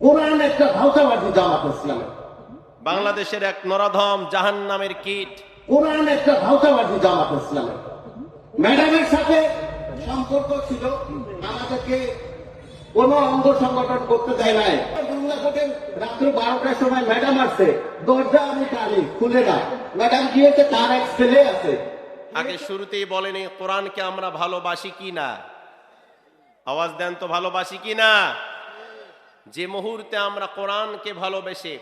কোরআন একটা ভাওতাবাদী জামাত ইসলামের, বাংলাদেশের এক নরাধম জাহান্নামের কীট। কোরআন একটা ভাওতাবাদী জামাত ইসলামের। ম্যাডামের সাথে সম্পর্ক ছিল, আমাদেরকে কোন অঙ্গ সংগঠন করতে দেয় নাই। বাংলা কোর্টে রাত্র 12টার সময় ম্যাডাম আসছে, দরজা আমি টানি, খুলে না। ম্যাডাম গিয়েছে, তার এক ছেলে আছে। আগে শুরুতেই বলেনি কোরআনকে আমরা ভালোবাসি কি না। আওয়াজ দেন তো, ভালোবাসি কি না? যে মুহূর্তে আমরা কোরআনকে ভালোবেসে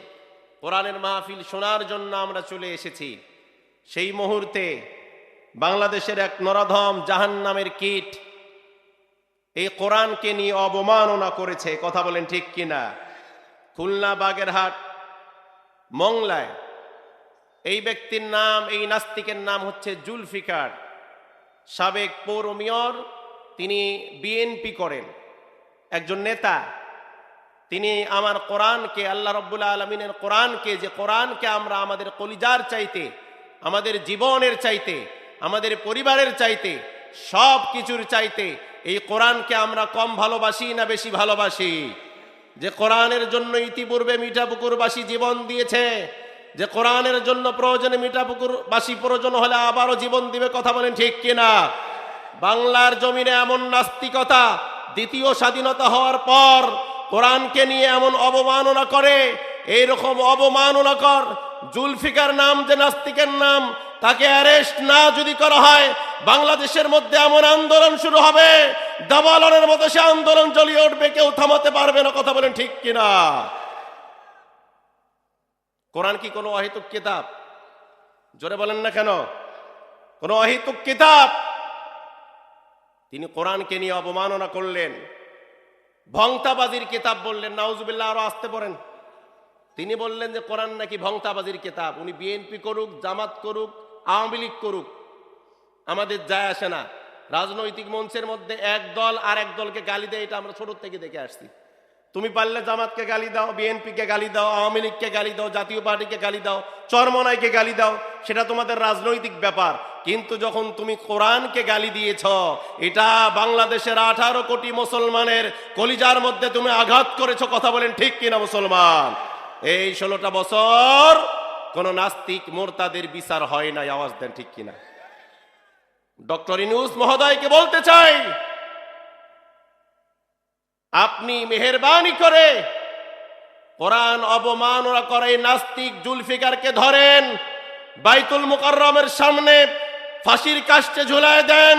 কোরআনের মাহফিল শোনার জন্য আমরা চলে এসেছি, সেই মুহূর্তে বাংলাদেশের এক নরাধম জাহান্নামের কীট এই কোরআনকে নিয়ে অবমাননা করেছে। কথা বলেন ঠিক কিনা? খুলনা, বাগেরহাট, মংলায় এই ব্যক্তির নাম, এই নাস্তিকের নাম হচ্ছে জুলফিকার, সাবেক পৌর মেয়র। তিনি বিএনপি করেন, একজন নেতা। তিনি আমার কোরআনকে, আল্লাহ রাব্বুল আলামিনের কোরআনকে, যে কোরআনকে আমরা আমাদের কলিজার চাইতে, আমাদের জীবনের চাইতে, আমাদের পরিবারের চাইতে, সব কিছুর চাইতে এই কোরআনকে আমরা কম ভালোবাসি না বেশি ভালোবাসি? যে কোরআনের জন্য ইতিপূর্বে মিঠাপুকুরবাসী জীবন দিয়েছে, যে কোরআনের জন্য প্রয়োজনে মিঠাপুকুরবাসী প্রয়োজন হলে আবারও জীবন দিবে। কথা বলেন ঠিক কিনা? বাংলার জমিনে এমন নাস্তিকতা দ্বিতীয় স্বাধীনতা হওয়ার পর কোরআনকে নিয়ে এমন অবমাননা করে, এইরকম অবমাননাকর জুলফিকার নাম যে নাস্তিকের নাম, তাকে অ্যারেস্ট না যদি করা হয়, বাংলাদেশের মধ্যে এমন আন্দোলন শুরু হবে, দাবালনের মতো সে আন্দোলন জ্বলিয়ে উঠবে, কেউ থামাতে পারবে না। কথা বলেন ঠিক কিনা? কোরআন কি কোনো অহেতুক কিতাব? জোরে বলেন না কেন? কোনো অহেতুক কিতাব? তিনি কোরআনকে নিয়ে অবমাননা করলেন, ভংতাবাজির কিতাব বললেন। নাউজুবিল্লাহ, আরো আসতে পড়েন। তিনি বললেন যে কোরআন নাকি ভংতাবাজির কিতাব। উনি বিএনপি করুক, জামাত করুক, আওয়ামী লীগ করুক, আমাদের যায় আসে না। রাজনৈতিক মঞ্চের মধ্যে এক দল আর এক দলকে গালি দেয়, এটা আমরা ছোট থেকে দেখে আসছি। তুমি পারলে জামাতকে গালি দাও, বিএনপিকে গালি দাও, আওয়ামী লীগকে গালি দাও, জাতীয় পার্টিকে গালি দাও, চরমনাইকে গালি দাও, সেটা তোমাদের রাজনৈতিক ব্যাপার। কিন্তু যখন তুমি কোরআনকে গালি দিয়েছ, এটা বাংলাদেশের 18 কোটি মুসলমানের কলিজার মধ্যে তুমি আঘাত করেছ। কথা বলেন ঠিক কিনা মুসলমান? এই 16টা বছর কোন নাস্তিক মোরতাদের বিচার হয় নাই। আওয়াজ দেন ঠিক কিনা? ডক্টর ইউনূস মহোদয়কে বলতে চাই, আপনি মেহেরবানি করে কোরআন অবমাননা করে নাস্তিক জুলফিকারকে ধরেন, বাইতুল মুকাররমের সামনে ফাঁসির কাস্টে ঝুলায় দেন।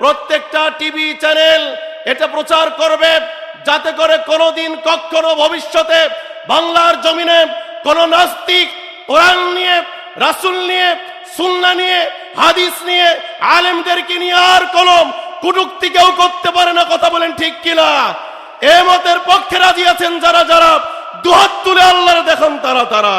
প্রত্যেকটা টিভি চ্যানেল এটা প্রচার করবে, যাতে করে কোনোদিন কখনো ভবিষ্যতে বাংলার জমিনে কোন নাস্তিক কোরআন নিয়ে, রাসূল নিয়ে, সুন্নাহ নিয়ে, হাদিস নিয়ে, আলেমদেরকে নিয়ে আর কোন কটূক্তি কেউ করতে পারে না। কথা বলেন ঠিক কিনা? এ মতের পক্ষে রাজি আছেন যারা যারা দুহাত তুলে আল্লাহর দেখান তারা তারা।